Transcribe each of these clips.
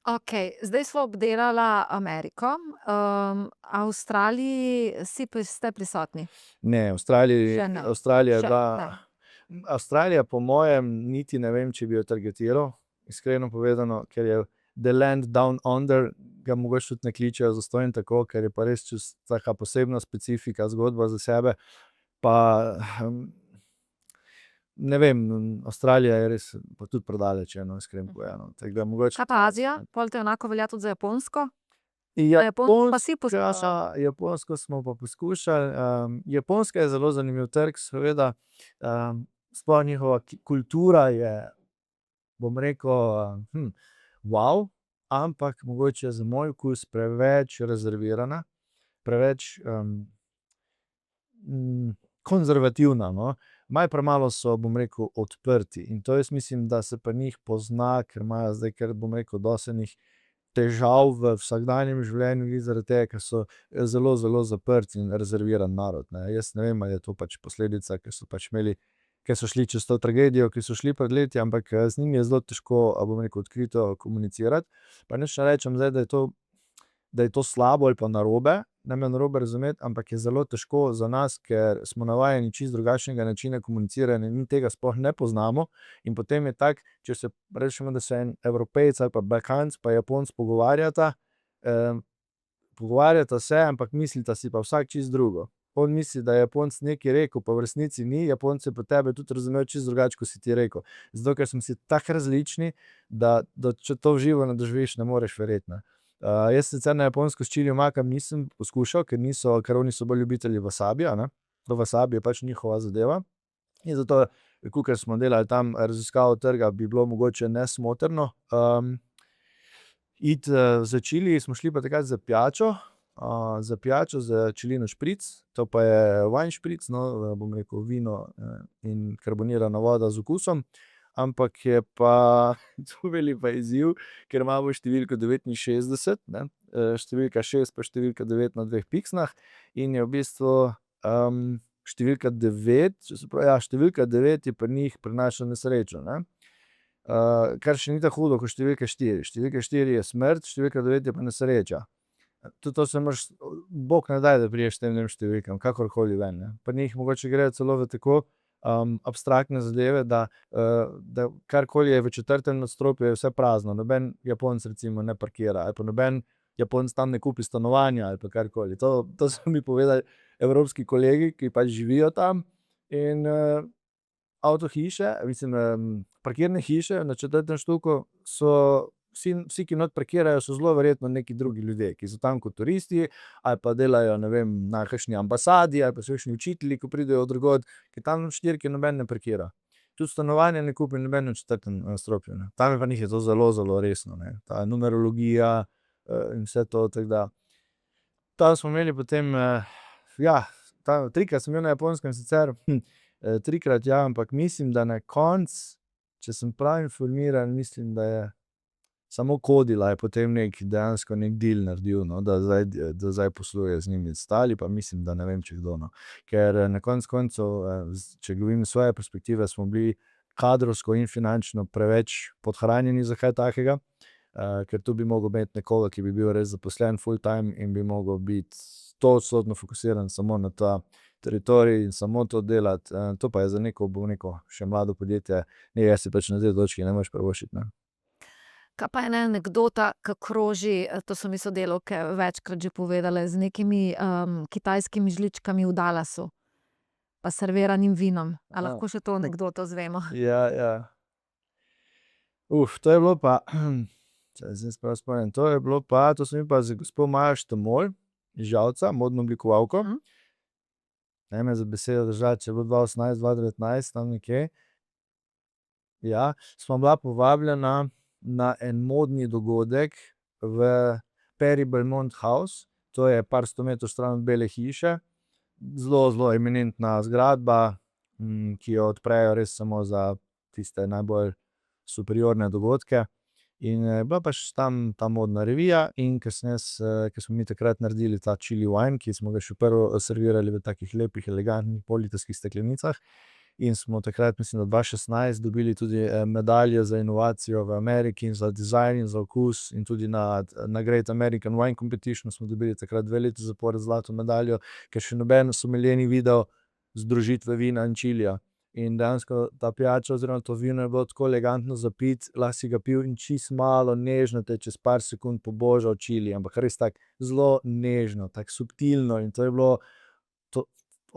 Okej, zdaj sva obdelala Ameriko, Avstraliji ste prisotni? Ne, Še ne. Avstralija je Še bila, ne. Avstralija po mojem niti ne vem, če bi jo targetiral, iskreno povedano, ker je The Land Down Under, ga mogoče tudi ne kličejo zastonj tako, ker je pa res taka posebna specifika, zgodba za sebe. Pa, ne vem, Avstralija je res pa tudi predaleč, iskreno povedano. Tako da mogoče. Kaj pa Azija? Pol te enako velja tudi za Japonsko? Na Japonsko pa si poskušal? Japonsko smo pa poskušali, Japonska je zelo zanimiv trg, seveda, sploh njihova kultura je, bom rekel, ampak mogoče za moj okus preveč rezervirana, preveč, konzervativna, no. Malo premalo so, bom rekel, odprti in to jaz mislim, da se pri njih pozna, ker imajo zdaj kar, bom rekel, dosti enih težav v vsakdanjem življenju glih zaradi tega, ker so zelo, zelo zaprt in rezerviran narod, ne. Jaz ne vem, a je to pač posledica, ker so pač imeli, ker so šli čez to tragedijo, ki so šli pred leti, ampak, z njimi je zelo težko, a bom rekel, odkrito komunicirati. Pa nič ne rečem zdaj, da je to slabo ali pa narobe, ne me narobe razumeti, ampak je zelo težko za nas, ker smo navajeni čisto drugačnega načina komuniciranja in mi tega sploh ne poznamo. In potem je tako, če se recimo, da se en Evropejec ali pa Balkanec pa Japonec pogovarjata, pogovarjata se, ampak mislita si pa vsak čisto drugo. On misli, da je Japonec nekaj rekel, pa v resnici ni, Japonec je pa tebe tudi razumel čisto drugače, kot si ti rekel. Zato, ker smo si tako različni, da če to v živo ne doživiš, ne moreš verjeti, ne. Jaz sicer na Japonsko s čili omakam nisem poskušal, ker oni so bolj ljubitelji vasabija, ne. To wasabi je pač njihova zadeva. In zato, kakor smo delali tam raziskavo trga, bi bilo mogoče nesmotrno, iti, za čili, smo šli pa takrat za pijačo, za čilino špric, to pa je wine špric, no, bom rekel, vino, in karbonirana voda z okusom. Ampak je pa to bil pa izziv, ker imamo številko 69, ne, številka 6 pa številka 9 na dveh piksnah in je v bistvu, številka 9, številka 9 je pri njih prinaša nesrečo, ne. Kar še ni tako hudo kot številka 4. Številka 4 je smrt, številka 9 je pa nesreča. Tudi to se moraš, bog ne daj, da prideš tem dvem številkam, kakorkoli ven, ne. Pri njih mogoče grejo celo v tako, abstraktne zadeve, da karkoli je v 4. nadstropju, je vse prazno, noben Japonec recimo ne parkira ali pa noben Japonec tam ne kupi stanovanja ali pa karkoli. To so mi povedali evropski kolegi, ki pač živijo tam in, avtohiše, mislim, parkirne hiše na 4. štuku so vsi, ki not parkirajo, so zelo verjetno neki drugi ljudje, ki so tam kot turisti ali pa delajo, ne vem, na kakšni ambasadi ali pa so kakšni učitelji, ki pridejo od drugod, ker tam štirke noben ne parkira. Tudi stanovanja ne kupi noben v 4. nadstropju, ne. Tam je pa njih je to zelo, zelo resno, ne. Ta numerologija, in vse to, tako da tam smo imeli potem, trikrat sem bil na Japonskem sicer, trikrat, ja, ampak mislim, da na koncu, če sem prav informiran, mislim, da je samo Kodila je potem dejansko neki deal naredil, no, da zdaj posluje z njimi, ostali pa mislim, da ne vem, če kdo, no. Ker, na koncu koncev, če govorim iz svoje perspektive, smo bili kadrovsko in finančno preveč podhranjeni za kaj takega, ker tu bi mogel imeti nekoga, ki bi bil res zaposlen full time in bi mogel biti 100% fokusiran samo na ta teritorij in samo to delati, to pa je za neko, bom rekel, še mlado podjetje, jaz si pač na tej točki ne moreš privoščiti, ne. Kaj pa ena anekdota, ke kroži, to so mi sodelavke večkrat že povedale, z nekimi, kitajskimi žličkami v Dallasu pa serviranim vinom. A lahko še to anekdoto izvemo? Ja, ja. To je bilo pa, če se zdaj prav spomnim, to sem bil pa z gospo Majo Štomolj iz Žalca, modno oblikovalko. Ne me za besedo držati, če je bilo 2018, 2019, tam nekje. Ja, sva bila povabljena na en modni dogodek v Perry Belmont House, to je par 100 metrov stran od Bele hiše. Zelo, zelo eminentna zgradba, ki jo odprejo res samo za tiste najbolj superiorne dogodke. In je bila pač tam ta modna revija in ke smo mi takrat naredili ta chili wine, ki smo ga še prvo servirali v takih lepih, elegantnih, pollitrskih steklenicah, in smo takrat, mislim, da 2016 dobili tudi medalje za inovacijo v Ameriki in za dizajn in za okus in tudi na Great American Wine Competition smo dobili takrat 2 leti zapored zlato medaljo, ker še noben sommelier ni videl združitve vina in čilija. In dejansko ta pijača oziroma to vino je bilo tako elegantno za piti, lahko si ga pil in čisto malo nežno te čez par sekund pobožal čili, ampak res tako zelo nežno, tako subtilno in to je bilo,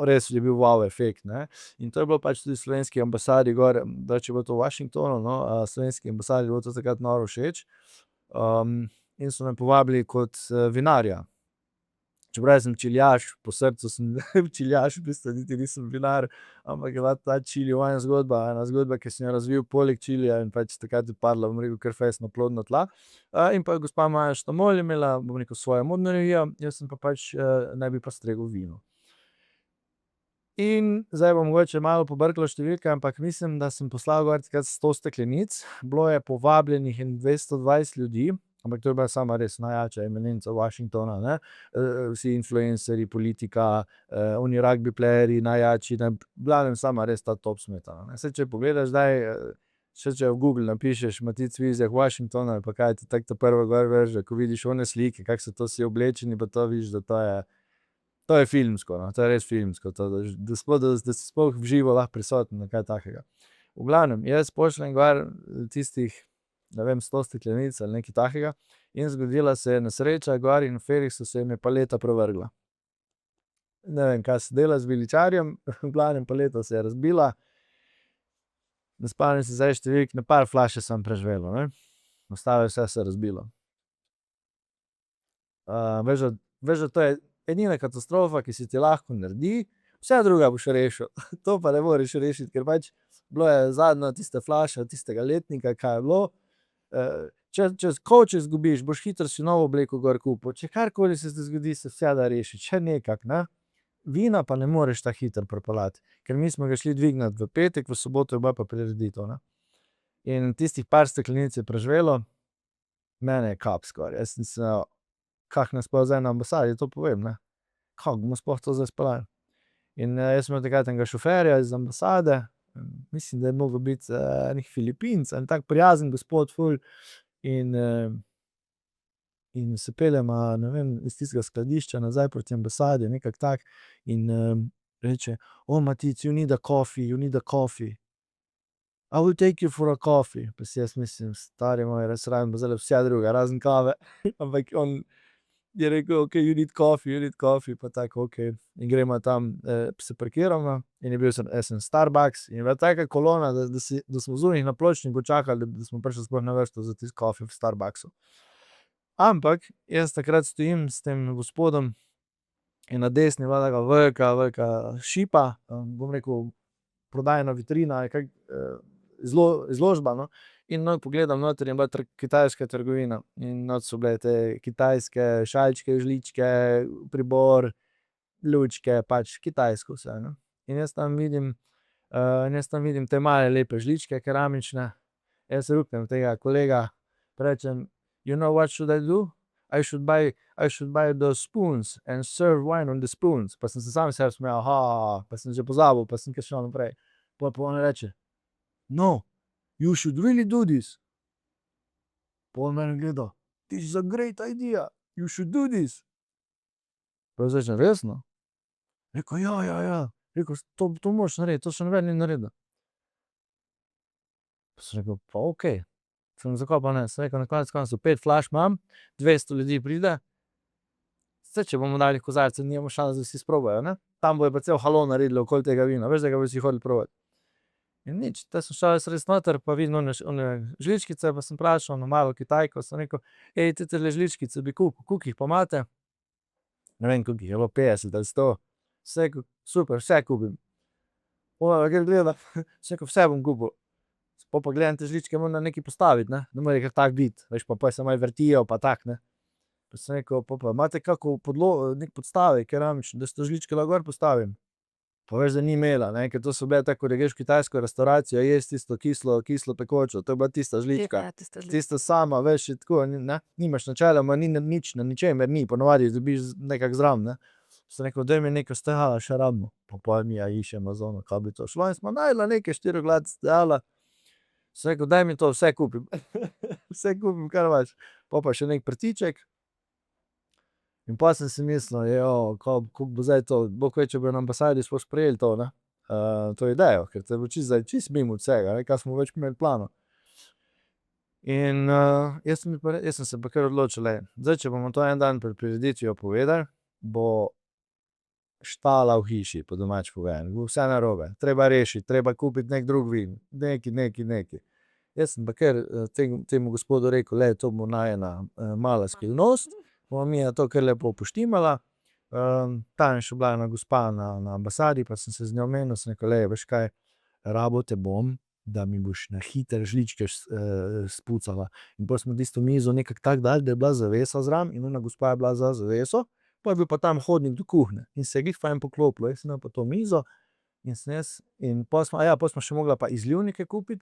res je bil wow efekt, ne. In to je bilo pač tudi slovenski ambasadi gor, če je bilo to v Washingtonu, no, slovenski ambasadi je bilo to takrat noro všeč. In so me povabili kot vinarja. Čeprav jaz sem čiljaš, po srcu sem čiljaš, v bistvu niti nisem vinar, ampak je bila ta chili wine zgodba, ena zgodba, ki sem jo razvil poleg čilija in pač takrat je padla, bom rekel, kar fejst na plodna tla. In pa gospa Maja Štamolj je imela, bom rekel, svojo modno revijo, jaz sem pa pač naj bi pa stregel vino. In zdaj bom mogoče malo pobrkal številke, ampak mislim, da sem poslal gor takrat 100 steklenic, bilo je povabljenih 220 ljudi, ampak to je bila sama res najjača eminenca Washingtona, ne. Vsi influencerji, politika, oni rugby playerji, najjači, v glavnem sama res ta top smetana, ne. Saj če pogledaš zdaj, če v Google napišeš Matic Vizjak Washington ali pa kaj ti tako ta prva gor vrže, ko vidiš one slike, kako so to vsi oblečeni, pa to vidiš, da to je filmsko, no, to je res filmsko, to, da si sploh v živo lahko prisoten na kaj takega. V glavnem, jaz pošljem gor tistih, ne vem, 100 steklenic ali nekaj takega in zgodila se je nesreča gor in v Ferisu se jim je paleta prevrgla. Ne vem, kaj se dela z viličarjem, v glavnem paleta se je razbila. Ne spomnim se zdaj številk, na par flaš je samo preživelo, ne. Ostalo vse se je razbilo. Veš, da to je edina katastrofa, ki se ti lahko naredi, vse drugo boš rešil. To pa ne moreš rešiti, ker pač bilo je zadnja tista flaša tistega letnika, kaj je bilo. Če kovček izgubiš, boš hitro si novo obleko gor kupil. Če karkoli se ti zgodi, se vse da rešiti, še nekako, ne. Vina pa ne moreš tako hitro pripeljati, ker mi smo ga šli dvigniti v petek, v soboto je bila pa prireditev, ne. In tistih par steklenic je preživelo, mene je kap skoraj, jaz sem se, kako naj sploh zdaj na ambasadi to povem, ne. Kako bomo sploh to zdaj speljali? In jaz sem imel takrat enega šoferja iz ambasade, mislim, da je mogel biti nek Filipinec, en tak prijazen gospod ful, in se peljema, ne vem, iz tistega skladišča nazaj proti ambasadi, nekako tako, in reče: "Oh, Matic, you need a coffee, you need a coffee. I will take you for a coffee." Pa si jaz mislim, stari moj, jaz rabim zdajle vse drugo, razen kave. Ampak on je rekel: "Okej, you need coffee," pa tako, okej. In gremo tam, se parkiramo in je bil en Starbucks in je bila taka kolona, da smo zunaj na pločniku čakali, da smo prišli sploh na vrsto za tisti kofi v Starbucksu. Ampak jaz takrat stojim s tem gospodom in na desni je bila taka velika, velika šipa, bom rekel, prodajna vitrina, izložba, no, in pogledam noter in je bila kitajska trgovina in not so bile te kitajske šalčke, žličke, pribor, lučke, pač kitajsko vse, ne. In jaz tam vidim te male lepe žličke keramične, jaz ruknem tega kolega, pa rečem: "You know what should I do? I should buy the spoons and serve wine on the spoons." Pa sem se sam sebi smejal, pa sem že pozabil, pa sem kar šel naprej. Pol pa on reče: "No, you should really do this." Pol on mene gleda: "This is a great idea, you should do this." Pa jaz rečem: "Resno?" Rekel: "Ja, ja, ja." Rekel: To moraš narediti, to še noben ni naredil." Pa sem rekel: "Pa okej." Sem zakaj pa ne, sem rekel: "Na konec koncev 5 flaš imam, 200 ljudi pride, saj če bomo dali kozarce, nimamo šans, da vsi sprobajo, ne. Tam bojo pa cel halo naredili okoli tega vina, veš, da ga bojo vsi hodili probati." In nič, te sem šel jaz res noter, pa vidim one žličkice, pa sem vprašal ono malo Kitajko, sem rekel: tetele žličkice bi kupil, koliko jih pa imate?" Ne vem, koliko jih je bilo, 50 ali 100. Sem rekel: "Super, vse kupim." Pol me kar gleda, sem rekel: "Vse bom kupil." Pol pa gledam te žličke, moram na nekaj postaviti, ne, ne more kar tako biti, veš, pa pol se malo vrtijo pa tako, ne. Pa sem rekel: "Pol pa imate kako neki podstavek keramični, da si to žličke lahko gor postavim?" Pa veš, da ni imela, ne, ker to so bile tako, da greš v kitajsko restavracijo jesti tisto kislo pekočo, to je bila tista žlička. Tista sama, veš, je tako, ne, nimaš načeloma nič, na ničemer ni, po navadi dobiš nekako zraven, ne. Sem rekel, daj mi nekaj stajala, še rabimo. Pa pol mi išče Amazonu, kaj bi to šlo, in smo našla neke 4 stajala. Sem rekel, daj mi to, vse kupim. Vse kupim, kar imaš. Pol pa še neki prtiček. In pol sem si mislil, kako bo zdaj to, bog ve, če bojo na ambasadi sploh sprejeli to, ne. To idejo, ker te bo čisto mimo vsega, ne, kaj smo več imeli v planu. In jaz sem se pa kar odločil, zdaj, če bomo to en dan pred prireditvijo povedali, bo štala v hiši, po domače povedano, bo vse narobe, treba rešiti, treba kupiti neki drug vin, nekaj. Jaz sem pa kar temu gospodu rekel, to bo najina mala skrivnost, bova midva to kar lepo poštimala. Tam je še bila ena gospa na ambasadi, pa sem se z njo menil, sem rekel, veš kaj, rabil te bom, da mi boš na hitro žličke spucala. In pol smo tisto mizo nekako tako dali, da je bila zavesa zraven, in ona gospa je bila za zaveso, pol je bil pa tam hodnik do kuhinje in se je glih fajn poklopilo. Jaz sem imel pa to mizo in sem jaz, in pol smo še mogla pa izlivnike kupiti,